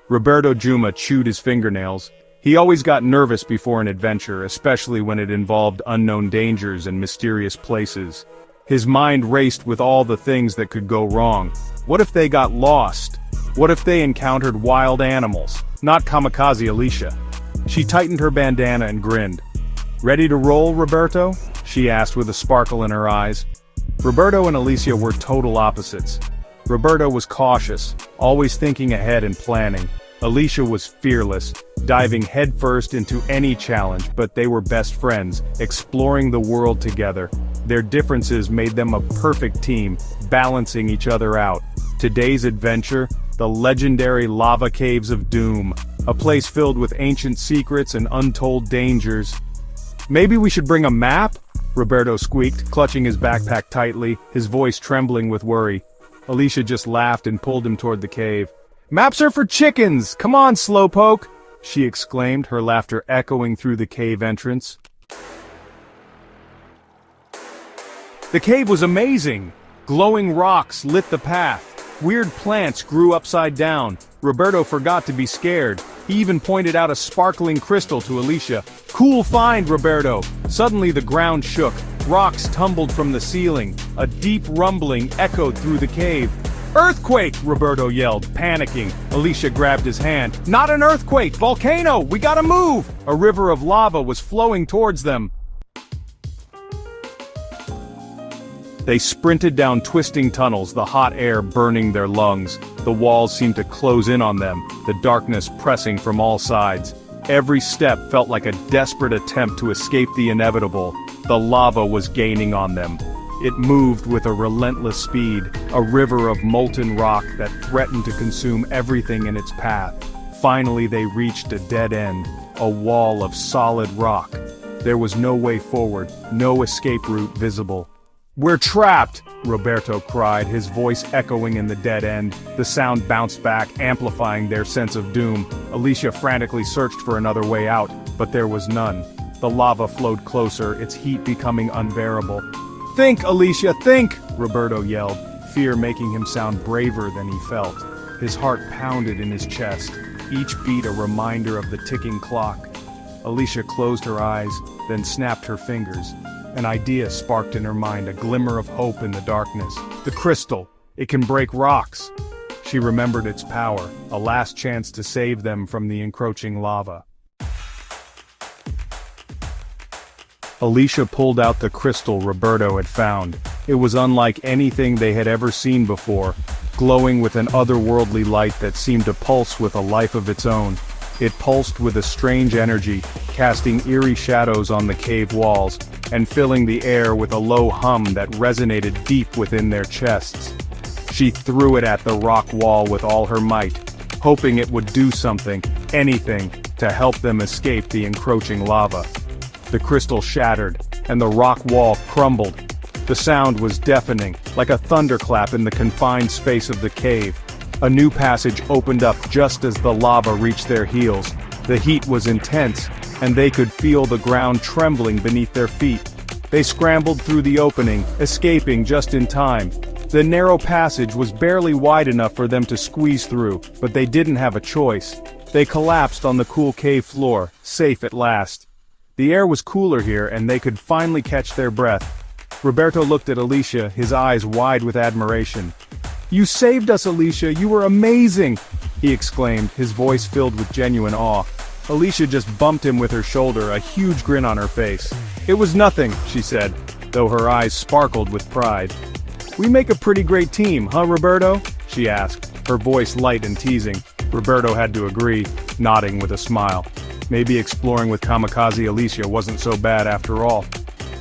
Roberto Juma chewed his fingernails. He always got nervous before an adventure, especially when it involved unknown dangers and mysterious places. His mind raced with all the things that could go wrong. What if they got lost? What if they encountered wild animals? Not Kamikaze Alicia. She tightened her bandana and grinned. "Ready to roll, Roberto?" she asked with a sparkle in her eyes. Roberto and Alicia were total opposites. Roberto was cautious, always thinking ahead and planning. Alicia was fearless, diving headfirst into any challenge, but they were best friends, exploring the world together. Their differences made them a perfect team, balancing each other out. Today's adventure, the legendary Lava Caves of Doom, a place filled with ancient secrets and untold dangers. "Maybe we should bring a map?" Roberto squeaked, clutching his backpack tightly, his voice trembling with worry. Alicia just laughed and pulled him toward the cave. "Maps are for chickens! Come on, slowpoke!" she exclaimed, her laughter echoing through the cave entrance. The cave was amazing! Glowing rocks lit the path. Weird plants grew upside down. Roberto forgot to be scared. He even pointed out a sparkling crystal to Alicia. "Cool find, Roberto!" Suddenly the ground shook. Rocks tumbled from the ceiling. A deep rumbling echoed through the cave. "Earthquake!" Roberto yelled, panicking. Alicia grabbed his hand. "Not an earthquake! Volcano! We gotta move!" A river of lava was flowing towards them. They sprinted down twisting tunnels, the hot air burning their lungs. The walls seemed to close in on them, the darkness pressing from all sides. Every step felt like a desperate attempt to escape the inevitable. The lava was gaining on them. It moved with a relentless speed, a river of molten rock that threatened to consume everything in its path. Finally they reached a dead end, a wall of solid rock. There was no way forward, no escape route visible. "We're trapped!" Roberto cried, his voice echoing in the dead end. The sound bounced back, amplifying their sense of doom. Alicia frantically searched for another way out, but there was none. The lava flowed closer, its heat becoming unbearable. "Think, Alicia, think!" Roberto yelled, fear making him sound braver than he felt. His heart pounded in his chest, each beat a reminder of the ticking clock. Alicia closed her eyes, then snapped her fingers. An idea sparked in her mind, a glimmer of hope in the darkness. The crystal! It can break rocks! She remembered its power, a last chance to save them from the encroaching lava. Alicia pulled out the crystal Roberto had found. It was unlike anything they had ever seen before, glowing with an otherworldly light that seemed to pulse with a life of its own. It pulsed with a strange energy, casting eerie shadows on the cave walls, and filling the air with a low hum that resonated deep within their chests. She threw it at the rock wall with all her might, hoping it would do something, anything, to help them escape the encroaching lava. The crystal shattered, and the rock wall crumbled. The sound was deafening, like a thunderclap in the confined space of the cave. A new passage opened up just as the lava reached their heels. The heat was intense, and they could feel the ground trembling beneath their feet. They scrambled through the opening, escaping just in time. The narrow passage was barely wide enough for them to squeeze through, but they didn't have a choice. They collapsed on the cool cave floor, safe at last. The air was cooler here, and they could finally catch their breath. Roberto looked at Alicia, his eyes wide with admiration. "You saved us, Alicia, you were amazing!" he exclaimed, his voice filled with genuine awe. Alicia just bumped him with her shoulder, a huge grin on her face. "It was nothing," she said, though her eyes sparkled with pride. "We make a pretty great team, huh, Roberto?" she asked, her voice light and teasing. Roberto had to agree, nodding with a smile. Maybe exploring with Kamikaze Alicia wasn't so bad after all.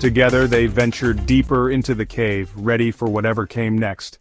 Together they ventured deeper into the cave, ready for whatever came next.